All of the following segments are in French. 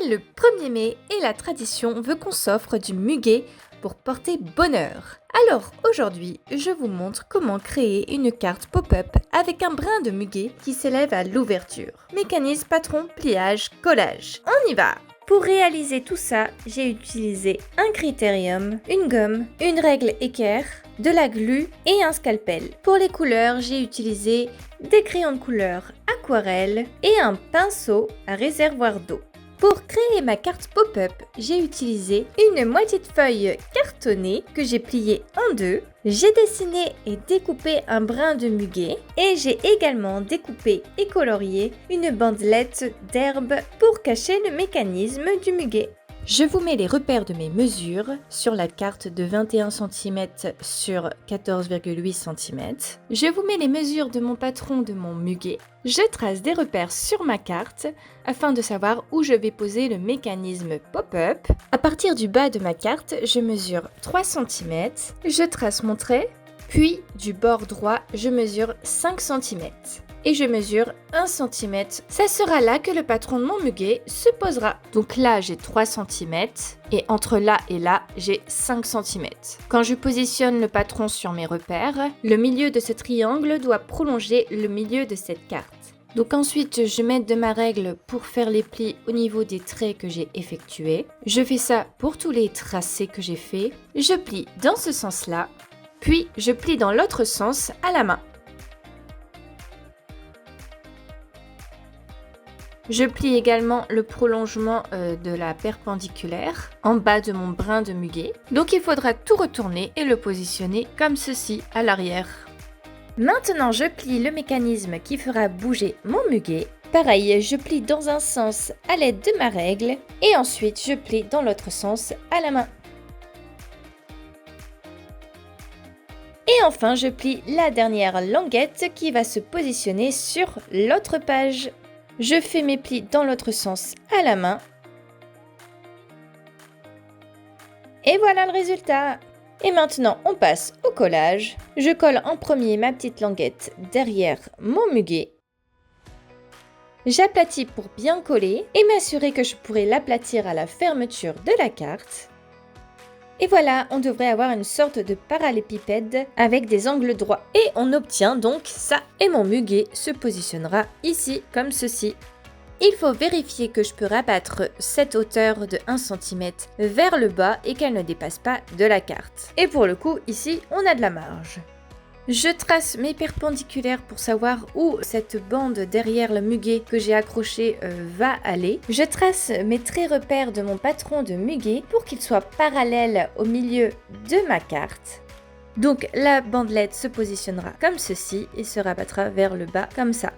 le 1er mai et la tradition veut qu'on s'offre du muguet pour porter bonheur. Alors aujourd'hui, je vous montre comment créer une carte pop-up avec un brin de muguet qui s'élève à l'ouverture. Mécanisme patron, pliage, collage. On y va! Pour réaliser tout ça, j'ai utilisé un critérium, une gomme, une règle équerre, de la glu et un scalpel. Pour les couleurs, j'ai utilisé des crayons de couleur aquarelle et un pinceau à réservoir d'eau. Pour créer ma carte pop-up, j'ai utilisé une moitié de feuille cartonnée que j'ai pliée en deux. J'ai dessiné et découpé un brin de muguet et j'ai également découpé et colorié une bandelette d'herbe pour cacher le mécanisme du muguet. Je vous mets les repères de mes mesures sur la carte de 21 cm sur 14,8 cm. Je vous mets les mesures de mon patron de mon muguet. Je trace des repères sur ma carte afin de savoir où je vais poser le mécanisme pop-up. À partir du bas de ma carte, je mesure 3 cm. Je trace mon trait, puis du bord droit, je mesure 5 cm. Et je mesure 1 cm. Ça sera là que le patron de mon muguet se posera. Donc là, j'ai 3 cm et entre là et là, j'ai 5 cm. Quand je positionne le patron sur mes repères, le milieu de ce triangle doit prolonger le milieu de cette carte. Donc ensuite, je m'aide de ma règle pour faire les plis au niveau des traits que j'ai effectués. Je fais ça pour tous les tracés que j'ai faits. Je plie dans ce sens-là, puis je plie dans l'autre sens à la main. Je plie également le prolongement de la perpendiculaire en bas de mon brin de muguet. Donc il faudra tout retourner et le positionner comme ceci à l'arrière. Maintenant, je plie le mécanisme qui fera bouger mon muguet. Pareil, je plie dans un sens à l'aide de ma règle et ensuite je plie dans l'autre sens à la main. Et enfin, je plie la dernière languette qui va se positionner sur l'autre page. Je fais mes plis dans l'autre sens à la main. Et voilà le résultat. Et maintenant, on passe au collage. Je colle en premier ma petite languette derrière mon muguet. J'aplatis pour bien coller et m'assurer que je pourrai l'aplatir à la fermeture de la carte. Et voilà, on devrait avoir une sorte de parallépipède avec des angles droits. Et on obtient donc ça. Et mon muguet se positionnera ici, comme ceci. Il faut vérifier que je peux rabattre cette hauteur de 1 cm vers le bas et qu'elle ne dépasse pas de la carte. Et pour le coup, ici, on a de la marge. Je trace mes perpendiculaires pour savoir où cette bande derrière le muguet que j'ai accroché va aller. Je trace mes traits repères de mon patron de muguet pour qu'il soit parallèle au milieu de ma carte. Donc la bandelette se positionnera comme ceci et se rabattra vers le bas comme ça.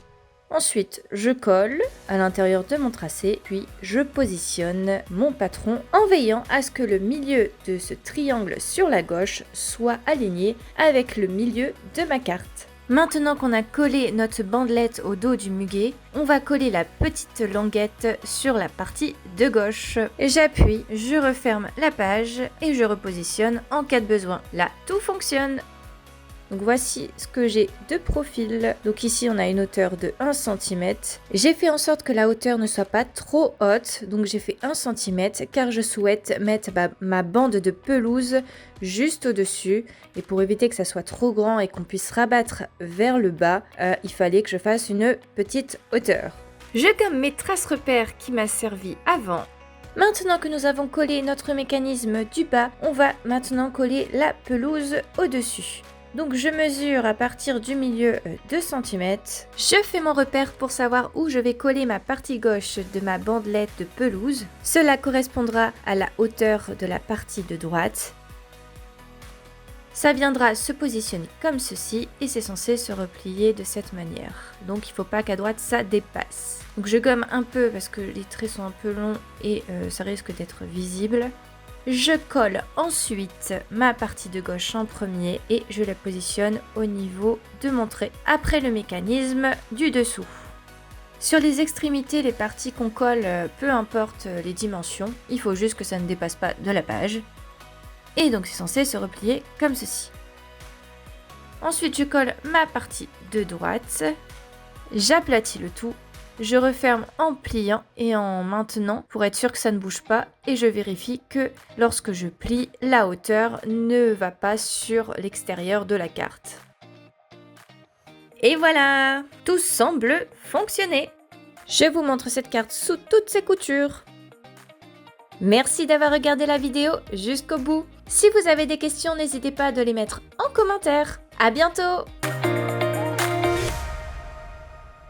Ensuite, je colle à l'intérieur de mon tracé, puis je positionne mon patron en veillant à ce que le milieu de ce triangle sur la gauche soit aligné avec le milieu de ma carte. Maintenant qu'on a collé notre bandelette au dos du muguet, on va coller la petite languette sur la partie de gauche. J'appuie, je referme la page et je repositionne en cas de besoin. Là, tout fonctionne. Donc voici ce que j'ai de profil. Donc ici on a une hauteur de 1 cm. J'ai fait en sorte que la hauteur ne soit pas trop haute. Donc j'ai fait 1 cm car je souhaite mettre ma bande de pelouse juste au-dessus. Et pour éviter que ça soit trop grand et qu'on puisse rabattre vers le bas, il fallait que je fasse une petite hauteur. Je gomme mes traces repères qui m'a servi avant. Maintenant que nous avons collé notre mécanisme du bas, on va maintenant coller la pelouse au-dessus. Donc je mesure à partir du milieu 2 cm. Je fais mon repère pour savoir où je vais coller ma partie gauche de ma bandelette de pelouse. Cela correspondra à la hauteur de la partie de droite. Ça viendra se positionner comme ceci et c'est censé se replier de cette manière. Donc il ne faut pas qu'à droite ça dépasse. Donc je gomme un peu parce que les traits sont un peu longs et ça risque d'être visible. Je colle ensuite ma partie de gauche en premier et je la positionne au niveau de mon trait, après le mécanisme du dessous. Sur les extrémités, les parties qu'on colle, peu importe les dimensions, il faut juste que ça ne dépasse pas de la page. Et donc c'est censé se replier comme ceci. Ensuite, je colle ma partie de droite, j'aplatis le tout je referme en pliant et en maintenant pour être sûr que ça ne bouge pas et je vérifie que lorsque je plie, la hauteur ne va pas sur l'extérieur de la carte. Et voilà, tout semble fonctionner. Je vous montre cette carte sous toutes ses coutures. Merci d'avoir regardé la vidéo jusqu'au bout. Si vous avez des questions, n'hésitez pas à les mettre en commentaire. À bientôt!